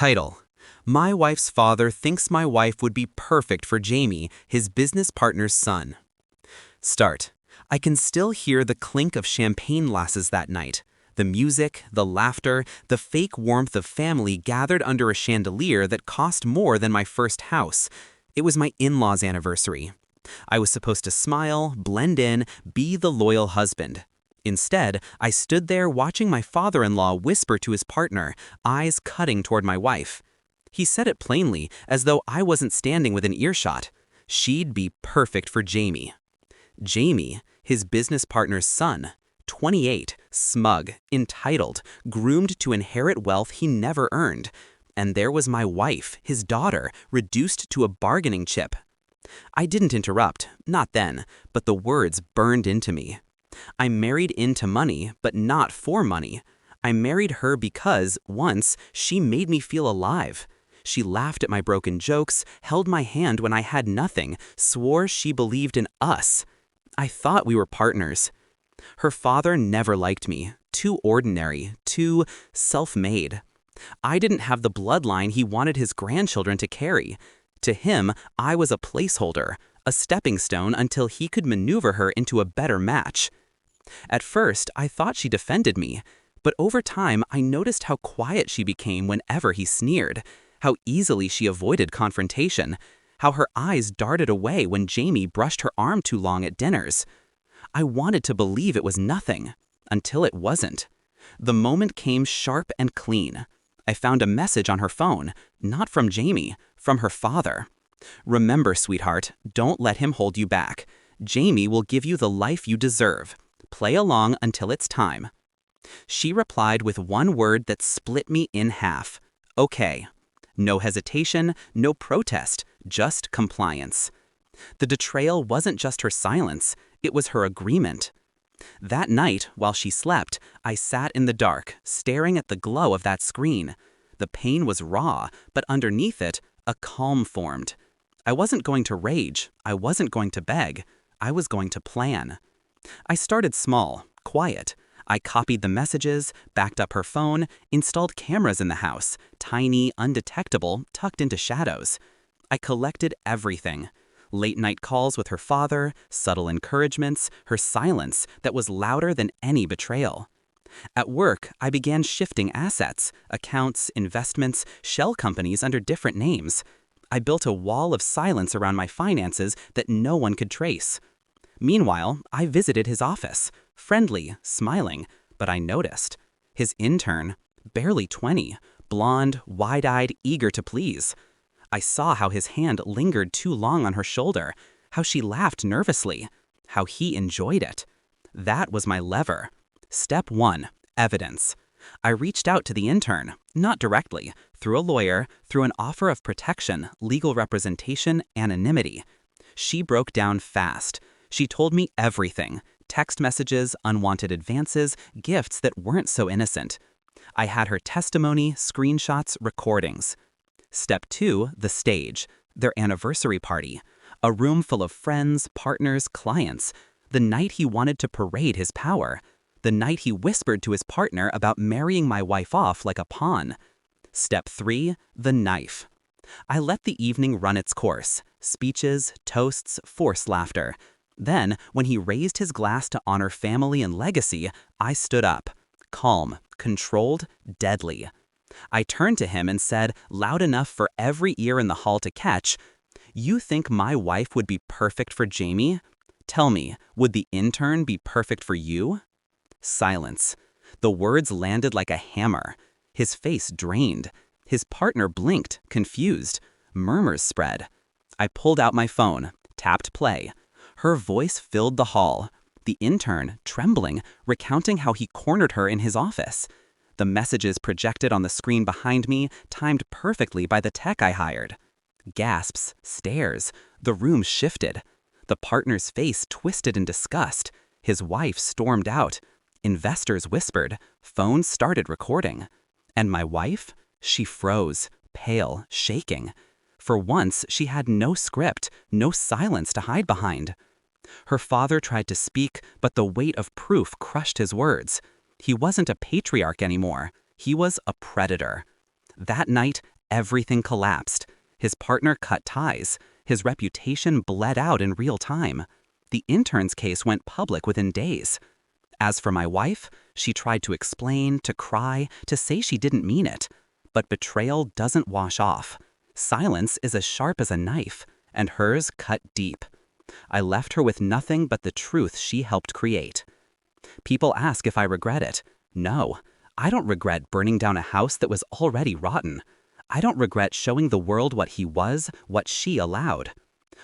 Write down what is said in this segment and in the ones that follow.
Title: My wife's father thinks my wife would be perfect for Jamie, his business partner's son. Start: I can still hear the clink of champagne glasses that night. The music, the laughter, the fake warmth of family gathered under a chandelier that cost more than my first house. It was my in-laws' anniversary. I was supposed to smile, blend in, be the loyal husband. Instead, I stood there watching my father-in-law whisper to his partner, eyes cutting toward my wife. He said it plainly, as though I wasn't standing within earshot. She'd be perfect for Jamie. Jamie, his business partner's son, 28, smug, entitled, groomed to inherit wealth he never earned. And there was my wife, his daughter, reduced to a bargaining chip. I didn't interrupt, not then, but the words burned into me. I married into money, but not for money. I married her because, once, she made me feel alive. She laughed at my broken jokes, held my hand when I had nothing, swore she believed in us. I thought we were partners. Her father never liked me, too ordinary, too self-made. I didn't have the bloodline he wanted his grandchildren to carry. To him, I was a placeholder, a stepping stone until he could maneuver her into a better match. At first, I thought she defended me, but over time I noticed how quiet she became whenever he sneered, how easily she avoided confrontation, how her eyes darted away when Jamie brushed her arm too long at dinners. I wanted to believe it was nothing, until it wasn't. The moment came sharp and clean. I found a message on her phone, not from Jamie, from her father. Remember, sweetheart, don't let him hold you back. Jamie will give you the life you deserve. Play along until it's time. She replied with one word that split me in half. Okay. No hesitation, no protest, just compliance. The betrayal wasn't just her silence, it was her agreement. That night, while she slept, I sat in the dark, staring at the glow of that screen. The pain was raw, but underneath it, a calm formed. I wasn't going to rage, I wasn't going to beg, I was going to plan. I started small, quiet. I copied the messages, backed up her phone, installed cameras in the house, tiny, undetectable, tucked into shadows. I collected everything. Late-night calls with her father, subtle encouragements, her silence that was louder than any betrayal. At work, I began shifting assets, accounts, investments, shell companies under different names. I built a wall of silence around my finances that no one could trace. Meanwhile, I visited his office, friendly, smiling, but I noticed. His intern, barely 20, blonde, wide-eyed, eager to please. I saw how his hand lingered too long on her shoulder, how she laughed nervously, how he enjoyed it. That was my lever. Step 1, evidence. I reached out to the intern, not directly, through a lawyer, through an offer of protection, legal representation, anonymity. She broke down fast. She told me everything, text messages, unwanted advances, gifts that weren't so innocent. I had her testimony, screenshots, recordings. Step 2, the stage, their anniversary party. A room full of friends, partners, clients. The night he wanted to parade his power. The night he whispered to his partner about marrying my wife off like a pawn. Step 3, the knife. I let the evening run its course. Speeches, toasts, forced laughter. Then, when he raised his glass to honor family and legacy, I stood up. Calm, controlled, deadly. I turned to him and said, loud enough for every ear in the hall to catch, "You think my wife would be perfect for Jamie? Tell me, would the intern be perfect for you?" Silence. The words landed like a hammer. His face drained. His partner blinked, confused. Murmurs spread. I pulled out my phone, tapped play. Her voice filled the hall. The intern, trembling, recounting how he cornered her in his office. The messages projected on the screen behind me, timed perfectly by the tech I hired. Gasps, stares. The room shifted. The partner's face twisted in disgust. His wife stormed out. Investors whispered. Phones started recording. And my wife? She froze, pale, shaking. For once, she had no script, no silence to hide behind. Her father tried to speak, but the weight of proof crushed his words. He wasn't a patriarch anymore. He was a predator. That night, Everything collapsed. His partner cut ties. His reputation bled out in real time. The intern's case went public within days. As for my wife, she tried to explain, to cry, to say she didn't mean it. But betrayal doesn't wash off. Silence is as sharp as a knife, and hers cut deep. I left her with nothing but the truth she helped create. People ask if I regret it. No, I don't regret burning down a house that was already rotten. I don't regret showing the world what he was, what she allowed.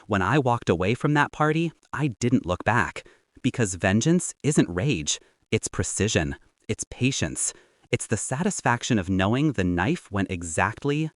When I walked away from that party, I didn't look back. Because vengeance isn't rage. It's precision. It's patience. It's the satisfaction of knowing the knife went exactly